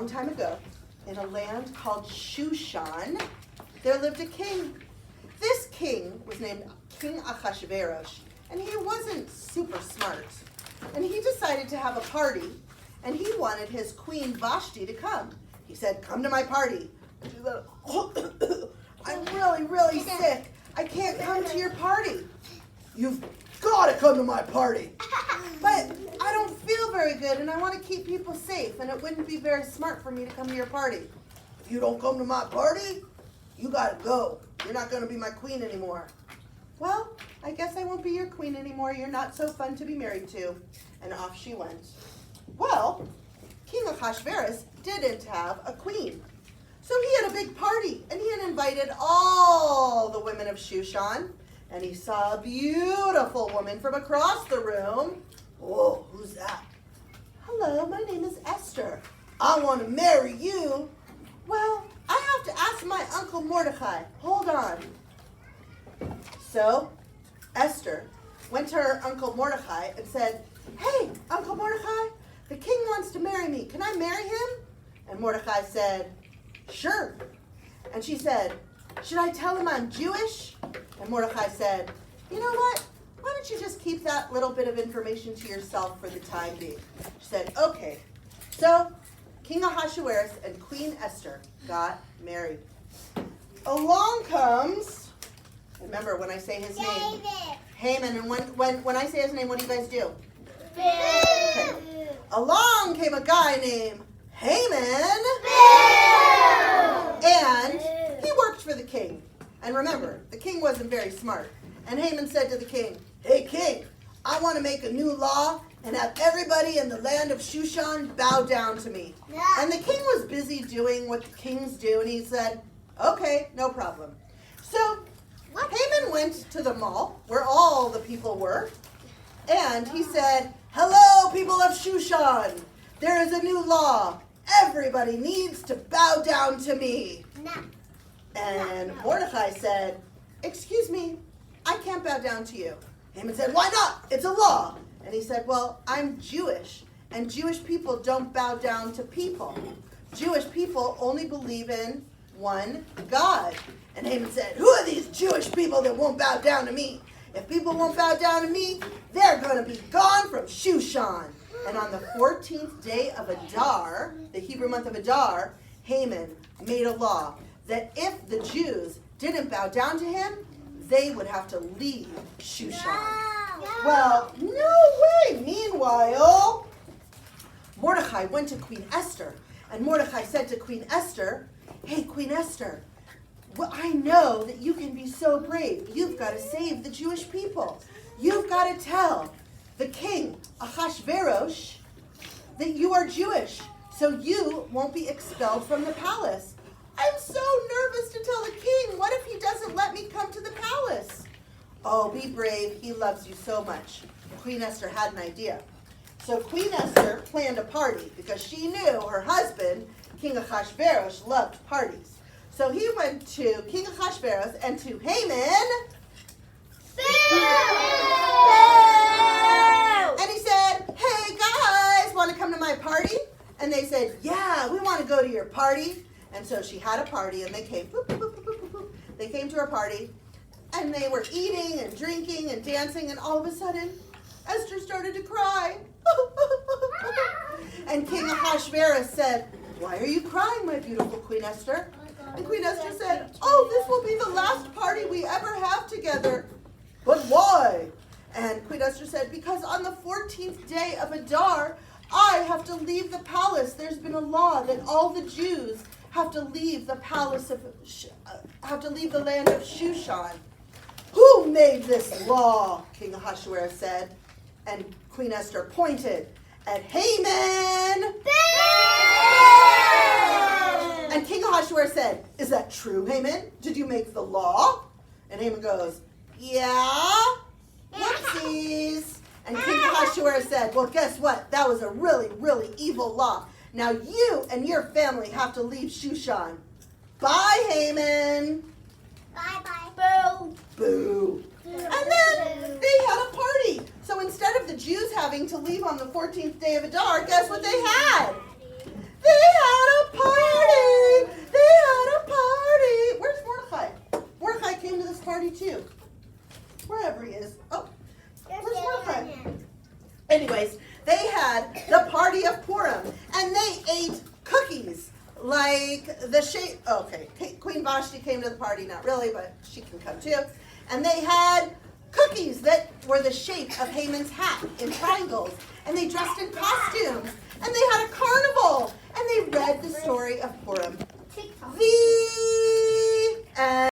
long time ago, in a land called Shushan, there lived a king. This king was named King Ahasuerus, and he wasn't super smart. And he decided to have a party, and he wanted his queen Vashti to come. He said, "Come to my party." And she said, "I'm really, really sick. I can't come to your party." "You've got to come to my party." "But I don't feel very good, and I want to keep people safe, and it wouldn't be very smart for me to come to your party." "If you don't come to my party, you got to go. You're not going to be my queen anymore." "Well, I guess I won't be your queen anymore. You're not so fun to be married to." And off she went. Well, King Ahasuerus didn't have a queen. So he had a big party, and he had invited all the women of Shushan, and he saw a beautiful woman from across the room. "Whoa, who's that?" "Hello, my name is Esther. I want to marry you." "Well, I have to ask my Uncle Mordecai. Hold on." So Esther went to her Uncle Mordecai and said, "Hey, Uncle Mordecai, the king wants to marry me. Can I marry him?" And Mordecai said, "Sure." And she said, "Should I tell him I'm Jewish?" And Mordecai said, "You know what? Why don't you just keep that little bit of information to yourself for the time being?" She said, "Okay." So King Ahasuerus and Queen Esther got married. Along comes, remember when I say his name, Haman. And when I say his name, what do you guys do? Okay. Along came a guy named Haman. And he worked for the king. And remember, the king wasn't very smart. And Haman said to the king, "Hey king, I want to make a new law and have everybody in the land of Shushan bow down to me." And the king was busy doing what the kings do, and he said, "Okay, no problem." So Haman went to the mall where all the people were, and he said, "Hello, people of Shushan. There is a new law. Everybody needs to bow down to me." And Mordecai said, "Excuse me, I can't bow down to you." Haman said, "Why not? It's a law." And he said, "Well, I'm Jewish, and Jewish people don't bow down to people. Jewish people only believe in one God." And Haman said, "Who are these Jewish people that won't bow down to me? If people won't bow down to me, they're going to be gone from Shushan." And on the 14th day of Adar, the Hebrew month of Adar, Haman made a law that if the Jews didn't bow down to him, they would have to leave Shushan. Well, no way. Meanwhile, Mordecai went to Queen Esther, and Mordecai said to Queen Esther, "Hey, Queen Esther, well, I know that you can be so brave. You've got to save the Jewish people. You've got to tell the king, Ahasuerus, that you are Jewish, so you won't be expelled from the palace." "I'm so nervous to tell the king. What if he doesn't let me come to the palace?" "Oh, be brave. He loves you so much." Queen Esther had an idea. So Queen Esther planned a party because she knew her husband, King Ahasuerus, loved parties. So he went to King Ahasuerus and to Haman. And he said, "Hey guys, want to come to my party?" And they said, "Yeah, we want to go to your party." And so she had a party, and they came. Boop, boop, boop, boop, boop, boop. They came to her party, and they were eating and drinking and dancing, and all of a sudden, Esther started to cry. And King Ahasuerus said, "Why are you crying, my beautiful Queen Esther?" And Queen Esther said, "Oh, this will be the last party we ever have together." "But why?" And Queen Esther said, "Because on the 14th day of Adar, I have to leave the palace. There's been a law that all the Jews have to leave the leave the land of Shushan." "Who made this law?" King Ahasuerus said. And Queen Esther pointed at Haman. And King Ahasuerus said, "Is that true, Haman? Did you make the law?" And Haman goes, "Yeah. Whoopsies." And King Ahasuerus said, "Well, guess what? That was a really, really evil law. Now you and your family have to leave Shushan. Bye, Haman." Bye-bye. Boo. Boo. And then they had a party. So instead of the Jews having to leave on the 14th day of Adar, guess what they had? They had a party. They had a party. Where's Mordecai? Mordecai came to this party too. Wherever he is. Oh, where's Mordecai? Anyways, they had the party of Purim, and they ate cookies like the shape. Okay, Queen Vashti came to the party, not really, but she can come too. And they had cookies that were the shape of Haman's hat in triangles, and they dressed in costumes, and they had a carnival, and they read the story of Purim. The end.